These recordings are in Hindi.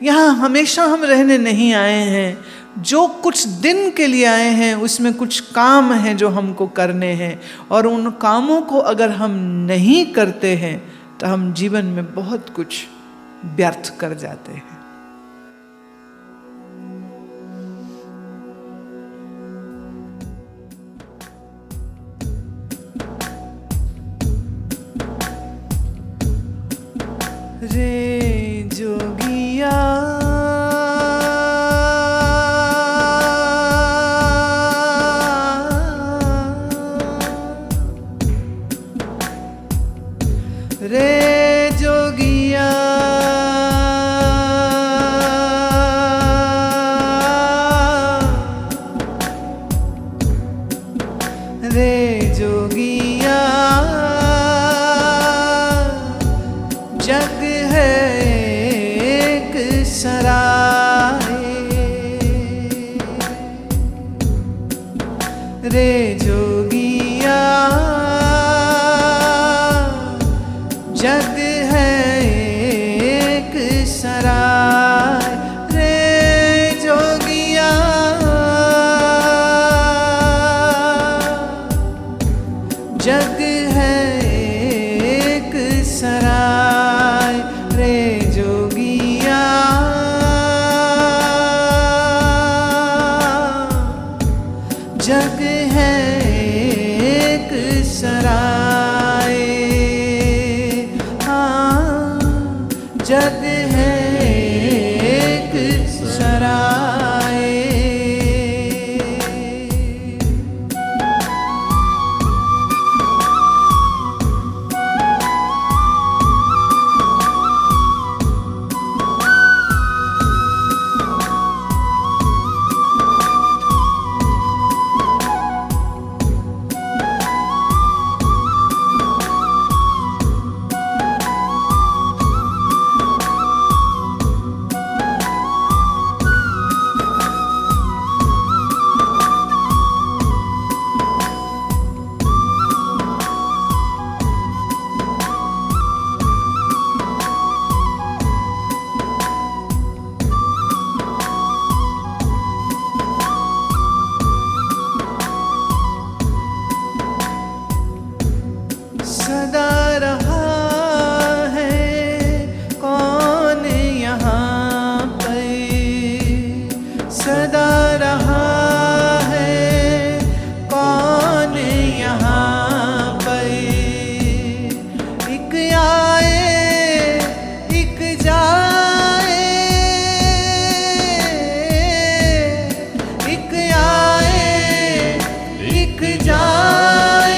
यहाँ हमेशा हम रहने नहीं आए हैं। जो कुछ दिन के लिए आए हैं उसमें कुछ काम हैं जो हमको करने हैं, और उन कामों को अगर हम नहीं करते हैं तो हम जीवन में बहुत कुछ व्यर्थ कर जाते हैं। रे जोगिया रे जोगिया रे जोगिया जग है एक सराय, रे जोगिया जग है एक सराय, रे जोगिया जग है एक सराय, रे जोगिया जग है एक सराय, हाँ जग है एक सराय। सदा रहा है कौन यहाँ पर, सदा रहा है कौन यहाँ पर, एक आए एक जाए, एक आए एक जाए,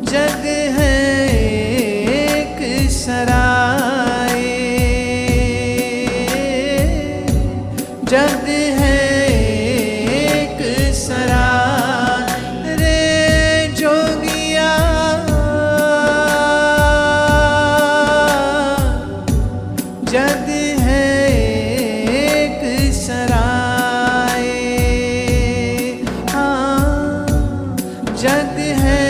जग है एक सराय, जग है एक सराय, रे जोगिया जग है एक सराय, हाँ जग है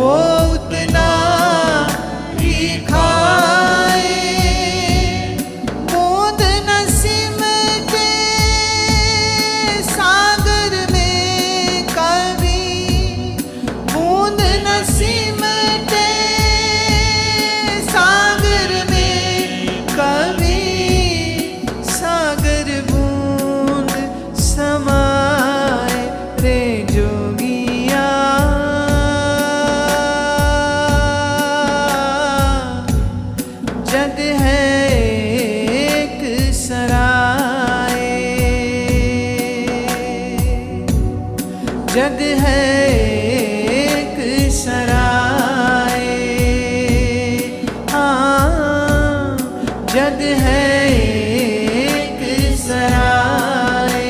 वो उतना ही खाए। बूंद न सिमटे सागर में कभी, बूंद न सिमटे सागर में कभी, सागर बूंद समाए रे जोगिया। जग है एक सराय, जग है एक सराय, हाँ जग है एक सराय।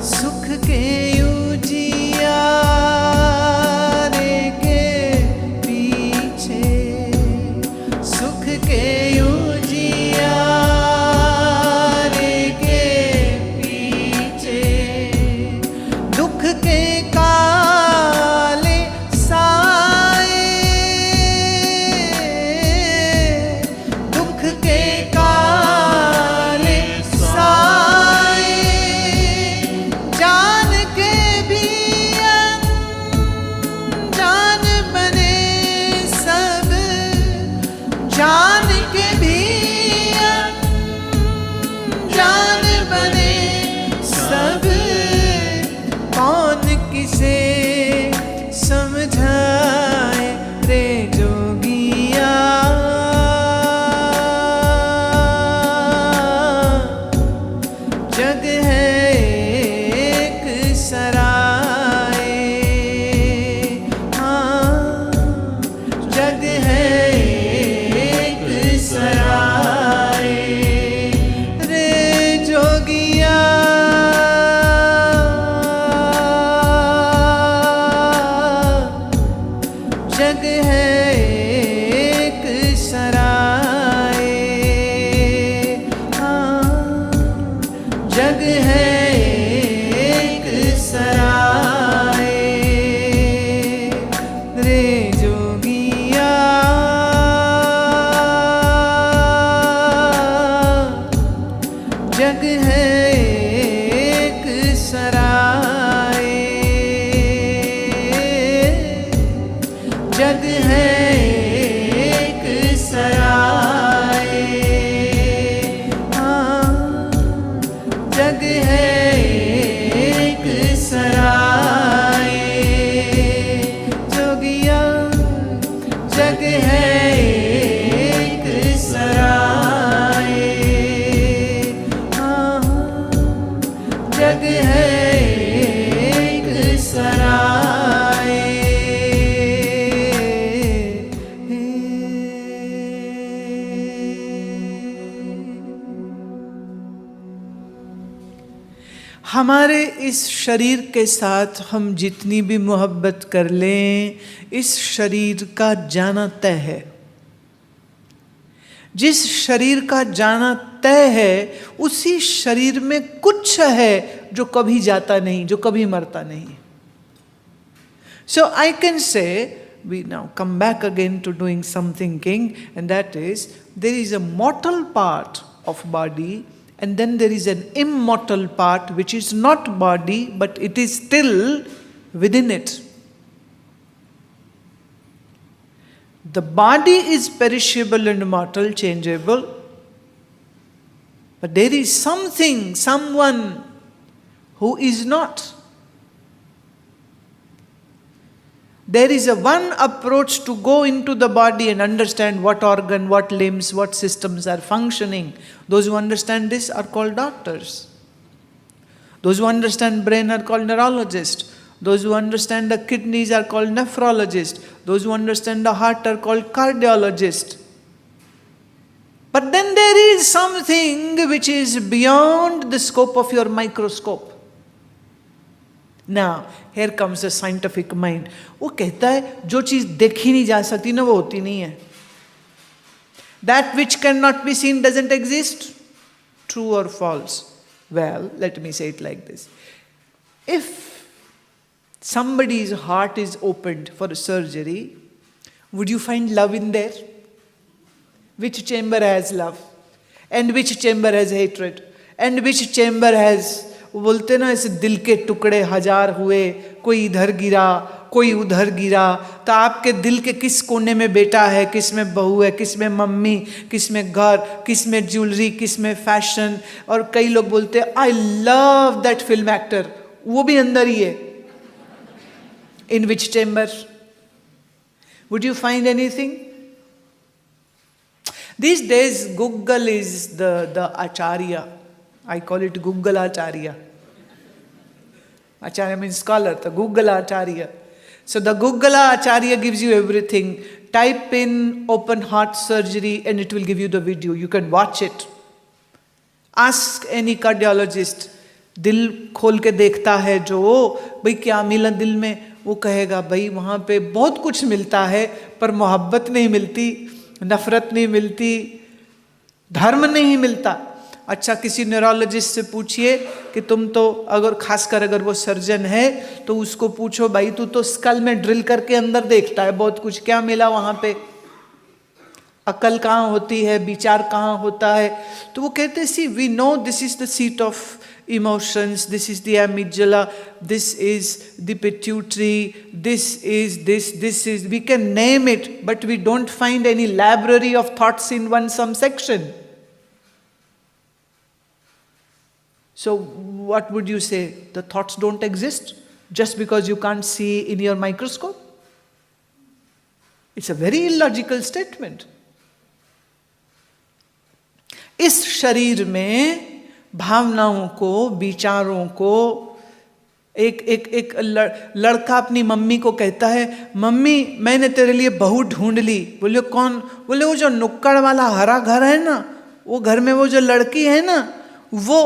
सुख के उजियारे के पीछे, सुख के उजियारे के पीछे, दुख के काले साए, दुख के काले साए, जान के भी अनजान बने सब, जान के भी अनजान बने सब, कौन किसे समझाए रे जोगिया। जग है एक सराय, हाँ जग है एक सराय रे जोगिया। जग है एक सराय, हाँ जग है एक सराय रे जोगिया। जग है एक सराय, जग है एक सराय, हाँ जग है एक सराय जोगिया। जग है एक सराय, हाँ जग है एक सराय। हमारे इस शरीर के साथ हम जितनी भी मोहब्बत कर लें, इस शरीर का जाना तय है। जिस शरीर का जाना तय है, उसी शरीर में कुछ है जो कभी जाता नहीं, जो कभी मरता नहीं। So I can say, we now come back again to doing some thinking, and that is, there is a mortal part of body, and then there is an immortal part which is not body, but it is still within it. The body is perishable and mortal, changeable, but there is something, someone who is not. There is a one approach to go into the body and understand what organ, what limbs, what systems are functioning. Those who understand this are called doctors. Those who understand brain are called neurologists. Those who understand the kidneys are called nephrologists. Those who understand the heart are called cardiologists. But then there is something which is beyond the scope of your microscope. Now, here comes the scientific mind. वो कहता है जो चीज देखी नहीं जा सकती ना वो होती नहीं है. That which cannot be seen doesn't exist. True or false? Well, let me say it like this. If somebody's heart is opened for a surgery, would you find love in there? Which chamber has love? And which chamber has hatred? And which chamber has, वो बोलते ना ऐसे दिल के टुकड़े हजार हुए, कोई इधर गिरा कोई उधर गिरा, तो आपके दिल के किस कोने में बेटा है, किस में बहू है, किस में मम्मी, किस में घर, किस में ज्वेलरी, किस में फैशन. और कई लोग बोलते हैं I love that film actor, वो भी अंदर ही है. In which chamber? Would you find anything? These days, Google is the acharya. I call it Google acharya. Acharya means scholar, the Google acharya. So the Google acharya gives you everything. Type in open heart surgery and it will give you the video. You can watch it. Ask any cardiologist. दिल खोल के देखता है जो, भाई क्या मिला दिल में, वो कहेगा भाई वहाँ पे बहुत कुछ मिलता है पर मोहब्बत नहीं मिलती, नफरत नहीं मिलती, धर्म नहीं मिलता. अच्छा, किसी न्यूरोलॉजिस्ट से पूछिए कि तुम तो खासकर अगर वो सर्जन है तो उसको पूछो भाई तू तो स्कल में ड्रिल करके अंदर देखता है बहुत कुछ, क्या मिला वहाँ पे, अकल कहाँ होती है, विचार कहाँ होता है. तो वो कहते see we know this is the seat of emotions, this is the amygdala, this is the pituitary, this is, we can name it, but we don't find any library of thoughts in one some section. So what would you say? The thoughts don't exist just because you can't see in your microscope? It's a very illogical statement. इस शरीर में भावनाओं को, विचारों को, एक लड़का अपनी मम्मी को कहता है मम्मी मैंने तेरे लिए बहू ढूंढ ली. बोले कौन? बोले वो जो नुक्कड़ वाला हरा घर है ना, वो घर में वो जो लड़की है ना, वो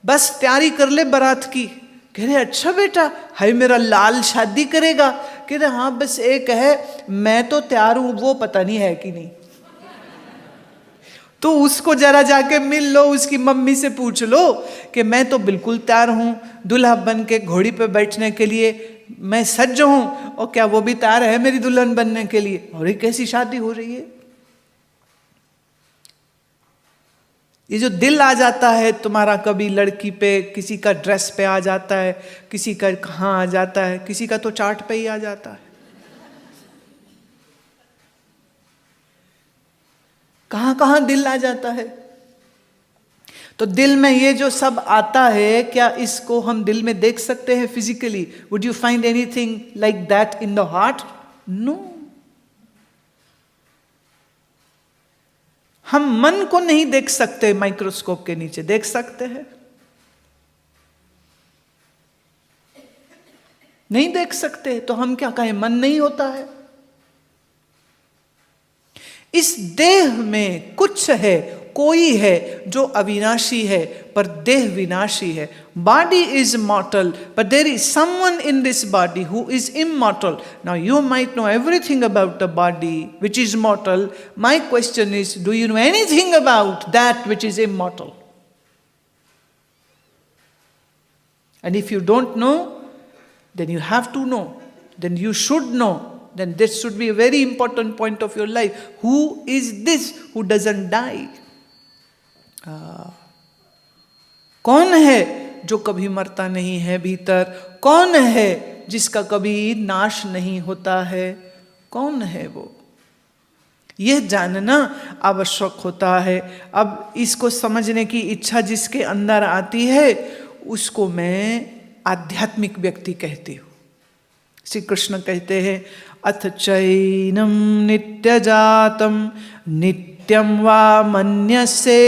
बस तैयारी कर ले बारात की. कह रहे अच्छा बेटा, है मेरा लाल शादी करेगा? कह रहे हाँ बस एक है, मैं तो तैयार हूँ, वो पता नहीं है कि नहीं. तो उसको जरा जाके मिल लो, उसकी मम्मी से पूछ लो कि मैं तो बिल्कुल तैयार हूँ दुल्हा बन के घोड़ी पे बैठने के लिए, मैं सज्ज हूँ, और क्या वो भी तैयार है मेरी दुल्हन बनने के लिए? और ये कैसी शादी हो रही है? ये जो दिल आ जाता है तुम्हारा, कभी लड़की पे, किसी का ड्रेस पे आ जाता है, किसी का कहाँ आ जाता है, किसी का तो चार्ट पे ही आ जाता है. कहाँ कहाँ दिल आ जाता है. तो दिल में ये जो सब आता है, क्या इसको हम दिल में देख सकते हैं physically? Would you find anything like that in the heart? No. हम मन को नहीं देख सकते माइक्रोस्कोप के नीचे, देख सकते हैं? नहीं देख सकते. तो हम क्या कहें, मन नहीं होता है? इस देह में कुछ है, कोई है जो अविनाशी है पर देह विनाशी है. Body is मॉर्टल but there is someone in this body who is immortal. Now you might know everything about the body which is mortal. My question is, do you know anything about that which is immortal? And if you don't know, then you have to know, then you should know. Then this should be a very important point of your life. Who is this who doesn't die? कौन है जो कभी मरता नहीं है भीतर? कौन है जिसका कभी नाश नहीं होता है? कौन है वो? यह जानना आवश्यक होता है. अब इसको समझने की इच्छा जिसके अंदर आती है उसको मैं आध्यात्मिक व्यक्ति कहती हूँ. श्री कृष्ण कहते हैं अथ चैनम नित्यजातम नित्यं वा मन्यसे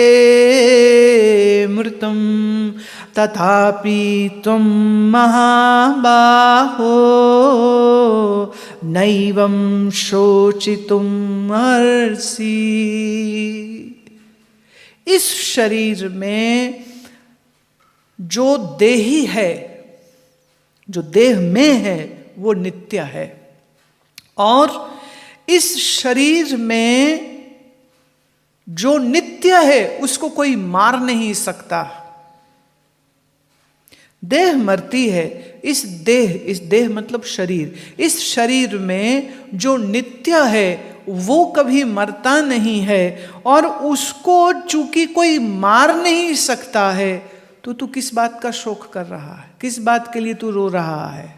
मृतं तथापि त्वं महाबाहो नैवं शोचितुम् अर्हसि। इस शरीर में जो देही है, जो देह में है, वो नित्य है, और इस शरीर में जो नित्य है उसको कोई मार नहीं सकता। देह मरती है, इस देह मतलब शरीर, इस शरीर में जो नित्य है वो कभी मरता नहीं है, और उसको चूंकि कोई मार नहीं सकता है, तो तू किस बात का शोक कर रहा है, किस बात के लिए तू रो रहा है?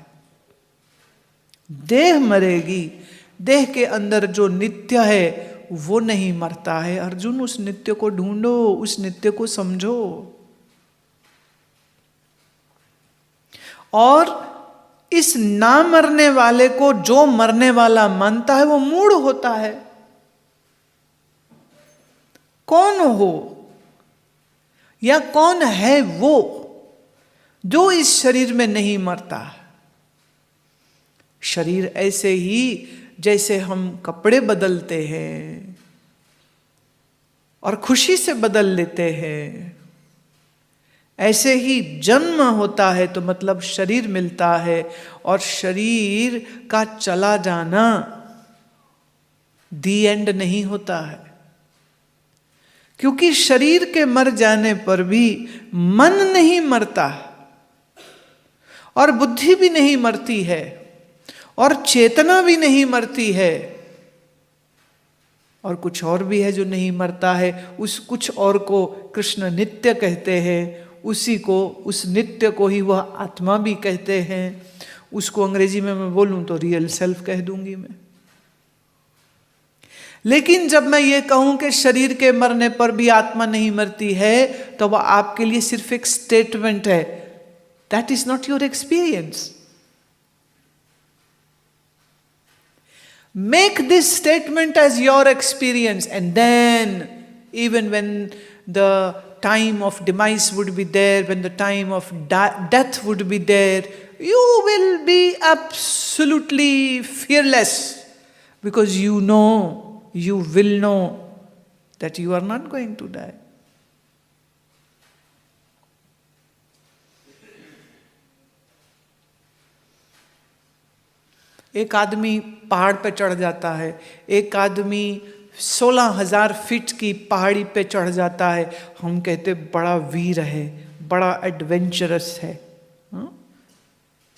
देह मरेगी, देह के अंदर जो नित्य है वो नहीं मरता है। अर्जुन, उस नित्य को ढूंढो, उस नित्य को समझो। और इस ना मरने वाले को जो मरने वाला मानता है वो मूढ़ होता है। कौन हो या कौन है वो जो इस शरीर में नहीं मरता? शरीर ऐसे ही जैसे हम कपड़े बदलते हैं और खुशी से बदल लेते हैं, ऐसे ही जन्म होता है तो मतलब शरीर मिलता है, और शरीर का चला जाना दी एंड नहीं होता है। क्योंकि शरीर के मर जाने पर भी मन नहीं मरता, और बुद्धि भी नहीं मरती है, और चेतना भी नहीं मरती है, और कुछ और भी है जो नहीं मरता है। उस कुछ और को कृष्ण नित्य कहते हैं, उसी को, उस नित्य को ही वह आत्मा भी कहते हैं। उसको अंग्रेजी में मैं बोलूं तो रियल सेल्फ कह दूंगी मैं। लेकिन जब मैं ये कहूं कि शरीर के मरने पर भी आत्मा नहीं मरती है, तो वह आपके लिए सिर्फ एक स्टेटमेंट है। That is not your experience. Make this statement as your experience, and then even when the time of demise would be there, when the time of death would be there, you will be absolutely fearless, because you will know that you are not going to die. एक आदमी पहाड़ पे चढ़ जाता है, एक आदमी 16,000 फीट की पहाड़ी पे चढ़ जाता है, हम कहते बड़ा वीर है, बड़ा एडवेंचरस है।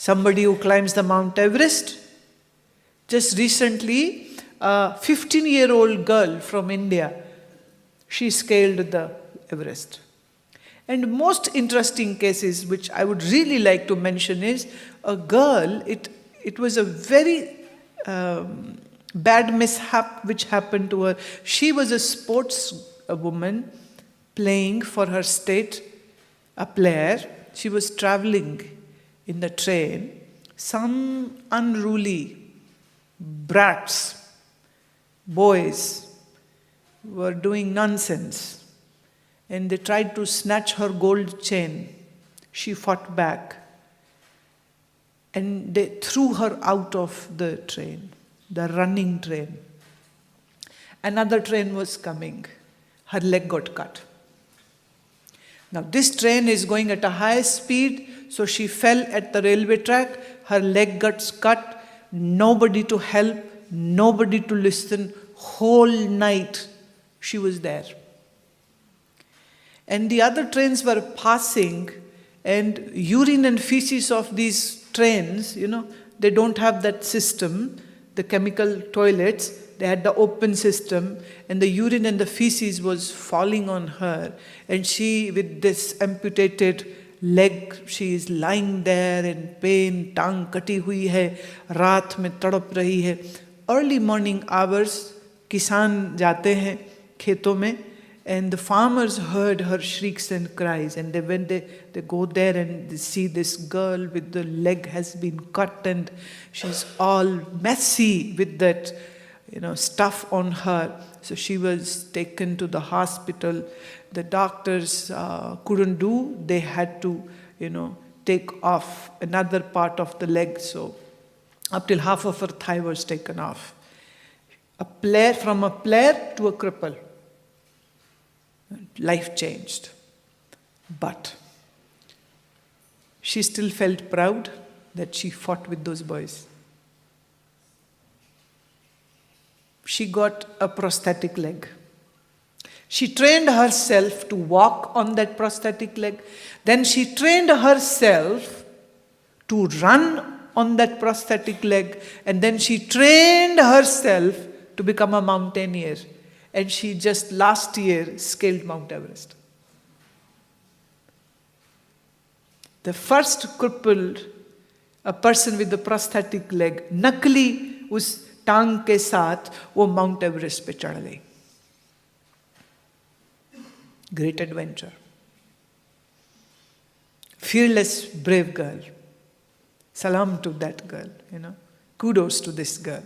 Somebody who climbs the Mount Everest. Just recently, a 15-year-old girl from India, she scaled the Everest. And most interesting cases which I would really like to mention is a girl, it was a very bad mishap which happened to her. She was a sports woman playing for her state, a player. She was traveling in the train. Some unruly brats, boys, were doing nonsense, and they tried to snatch her gold chain. She fought back, and they threw her out of the train, the running train. Another train was coming. Her leg got cut. Now this train is going at a high speed, so she fell at the railway track. Her leg got cut. Nobody to help, nobody to listen. Whole night she was there. And the other trains were passing, and urine and feces of these trains, they don't have that system, the chemical toilets. They had the open system, and the urine and the feces was falling on her, and she, with this amputated leg, she is lying there in pain, टांग कटी हुई है, रात में तड़प रही है। Early morning hours, किसान जाते हैं खेतों में, And the farmers heard her shrieks and cries, and when they go there and they see this girl with the leg has been cut and she's all messy with that, stuff on her. So she was taken to the hospital. The doctors couldn't do. They had to, take off another part of the leg. So up till half of her thigh was taken off. From a player to a cripple. Life changed. But she still felt proud that she fought with those boys. She got a prosthetic leg. She trained herself to walk on that prosthetic leg. Then she trained herself to run on that prosthetic leg. And then she trained herself to become a mountaineer. And she just last year scaled Mount Everest. The first crippled, a person with a prosthetic leg, नकली उस टांग के साथ वो माउंट एवरेस्ट पे चढ़ गई. Great adventure. Fearless, brave girl. Salam to that girl, Kudos to this girl.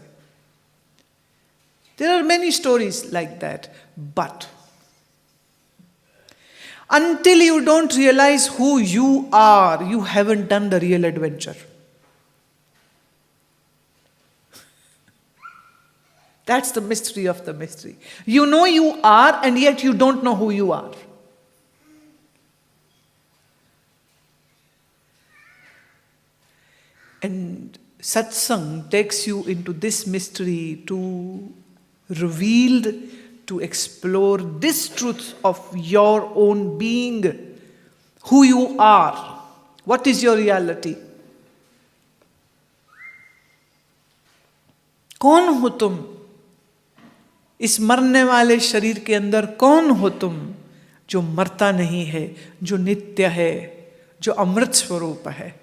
There are many stories like that, but until you don't realize who you are, you haven't done the real adventure. That's the mystery of the mystery. You know you are, and yet you don't know who you are. And satsang takes you into this mystery to explore this truth of your own being, who you are, what is your reality. कौन हो तुम? इस मरने वाले शरीर के अंदर कौन हो तुम, जो मरता नहीं है, जो नित्य है, जो अमृत स्वरूप है?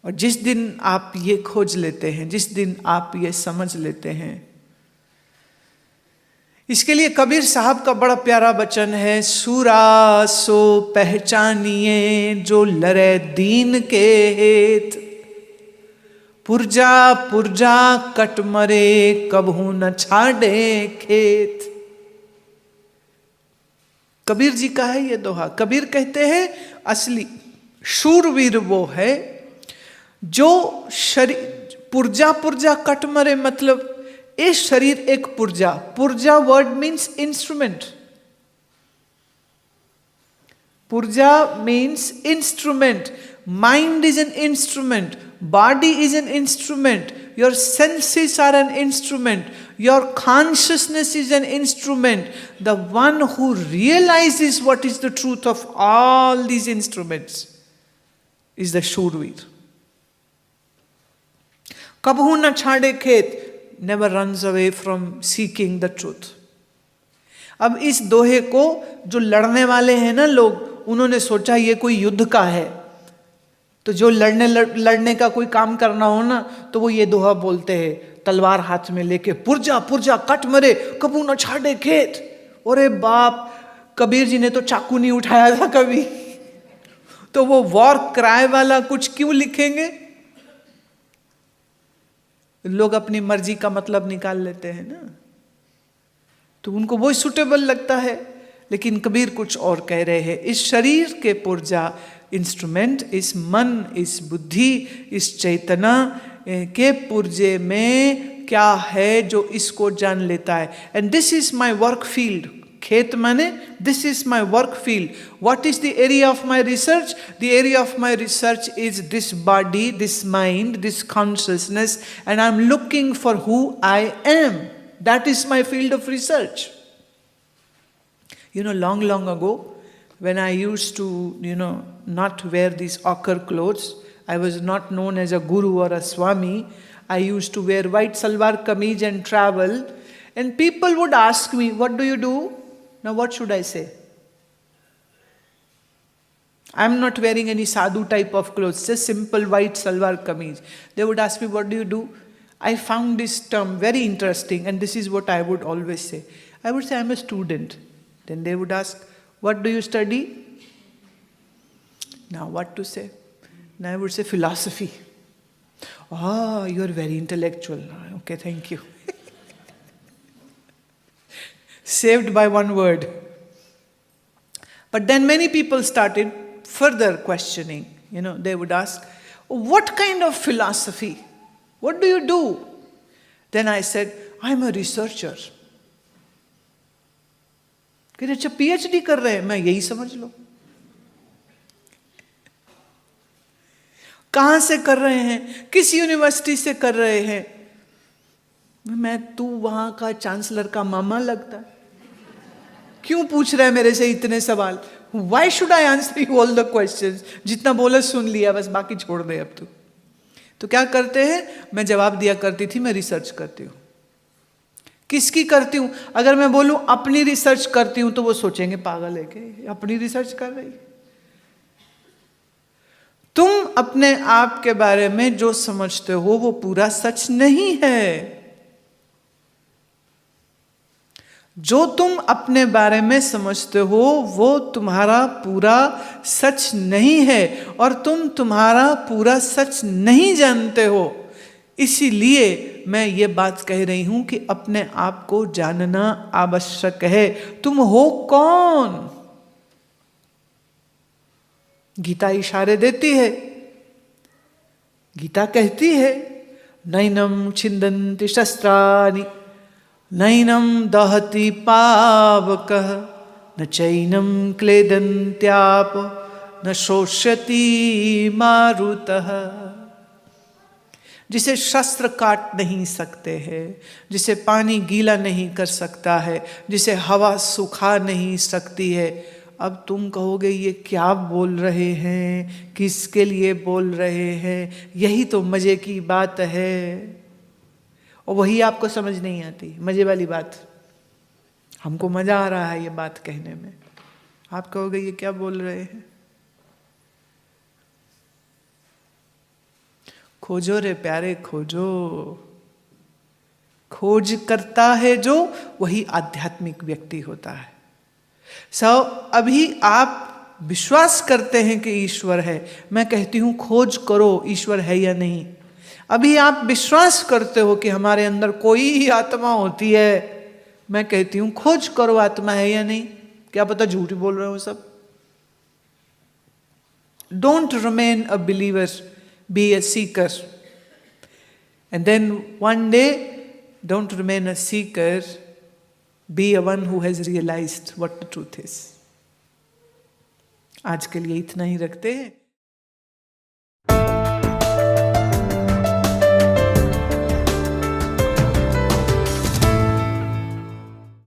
और जिस दिन आप ये खोज लेते हैं, जिस दिन आप ये समझ लेते हैं, इसके लिए कबीर साहब का बड़ा प्यारा वचन है, सूरा सो पहचानिए जो लरे दीन के हेत, पुरजा पुरजा कट मरे कबहू न छाड़े खेत. कबीर जी का है ये दोहा. कबीर कहते हैं असली शूरवीर वो है जो शरीर पुरजा पुरजा कट मरे, मतलब ये शरीर एक पुरजा. पुरजा वर्ड मीन्स इंस्ट्रूमेंट. पुरजा means instrument. Mind is an instrument. Body is an instrument. Your senses are an instrument. Your consciousness is an instrument. The one who realizes what is the truth of all these instruments is the Shurveer. Kabhu na chhade khet, never runs away from seeking the truth. अब इस दोहे को जो लड़ने वाले हैं ना लोग, उन्होंने सोचा ये कोई युद्ध का है, तो जो लड़ने का कोई काम करना हो ना, तो वो ये दोहा बोलते हैं तलवार हाथ में लेके, पुरजा पुरजा कट मरे कबू न छाड़े खेत. अरे बाप, कबीर जी ने तो चाकू नहीं उठाया था कभी, तो वो वॉर क्राई वाला कुछ क्यों लिखेंगे? लोग अपनी मर्जी का मतलब निकाल लेते हैं ना, तो उनको वो सूटेबल लगता है. लेकिन कबीर कुछ और कह रहे हैं. इस शरीर के पुर्जा इंस्ट्रूमेंट, इस मन, इस बुद्धि, इस चेतना के पुर्जे में क्या है जो इसको जान लेता है. And this is my work field. खेत माने this is my work field. What is the area of my research? The area of my research is this body, this mind, this consciousness, and I am looking for who I am. That is my field of research. Long ago, when I used to, not wear these ochre clothes, I was not known as a guru or a swami. I used to wear white salwar kameez and travel. And people would ask me, what do you do? Now what should I say? I'm not wearing any sadhu type of clothes, just simple white salwar kameez. They would ask me, what do you do? I found this term very interesting, and this is what I would always say. I would say, I'm a student. Then they would ask, what do you study? Now what to say? Now I would say philosophy. Oh, you are very intellectual. Okay, thank you. Saved by one word. But then many people started further questioning. They would ask, what kind of philosophy? What do you do? Then I said, I'm a researcher. कहते अच्छा PhD कर रहे हैं, मैं यही समझ लो. कहाँ से कर रहे हैं? किस यूनिवर्सिटी से कर रहे हैं? तू वहां का चांसलर का मामा लगता है. क्यों पूछ रहा है मेरे से इतने सवाल? Why should I answer you all the questions? जितना बोला सुन लिया, बस बाकी छोड़ दे अब तू. तो क्या करते हैं? मैं जवाब दिया करती थी, मैं रिसर्च करती हूँ. किसकी करती हूँ? अगर मैं बोलूं अपनी रिसर्च करती हूं तो वो सोचेंगे पागल है कि अपनी रिसर्च कर रही. तुम अपने आप के बारे में जो समझते हो वो पूरा सच नहीं है. जो तुम अपने बारे में समझते हो वो तुम्हारा पूरा सच नहीं है और तुम तुम्हारा पूरा सच नहीं जानते हो. इसीलिए मैं ये बात कह रही हूं कि अपने आप को जानना आवश्यक है. तुम हो कौन? गीता इशारे देती है. गीता कहती है, नैनम छिन्दन्ति शस्त्राणि नैनम दहति पावकः न चैनम क्लेदन्त्याप न शोष्यति मारुतः. जिसे शस्त्र काट नहीं सकते हैं, जिसे पानी गीला नहीं कर सकता है, जिसे हवा सुखा नहीं सकती है. अब तुम कहोगे ये क्या बोल रहे हैं, किसके लिए बोल रहे हैं? यही तो मजे की बात है और वही आपको समझ नहीं आती. मजे वाली बात. हमको मजा आ रहा है ये बात कहने में. आप कहोगे ये क्या बोल रहे हैं? खोजो रे प्यारे, खोजो. खोज करता है जो, वही आध्यात्मिक व्यक्ति होता है. अभी आप विश्वास करते हैं कि ईश्वर है. मैं कहती हूं खोज करो ईश्वर है या नहीं. अभी आप विश्वास करते हो कि हमारे अंदर कोई आत्मा होती है. मैं कहती हूं खोज करो आत्मा है या नहीं. क्या पता झूठ बोल रहे हो सब. Don't remain a believer, be a seeker. And then one day, don't remain a seeker, be a one who has realized what the truth is. आज के लिए इतना ही रखते हैं.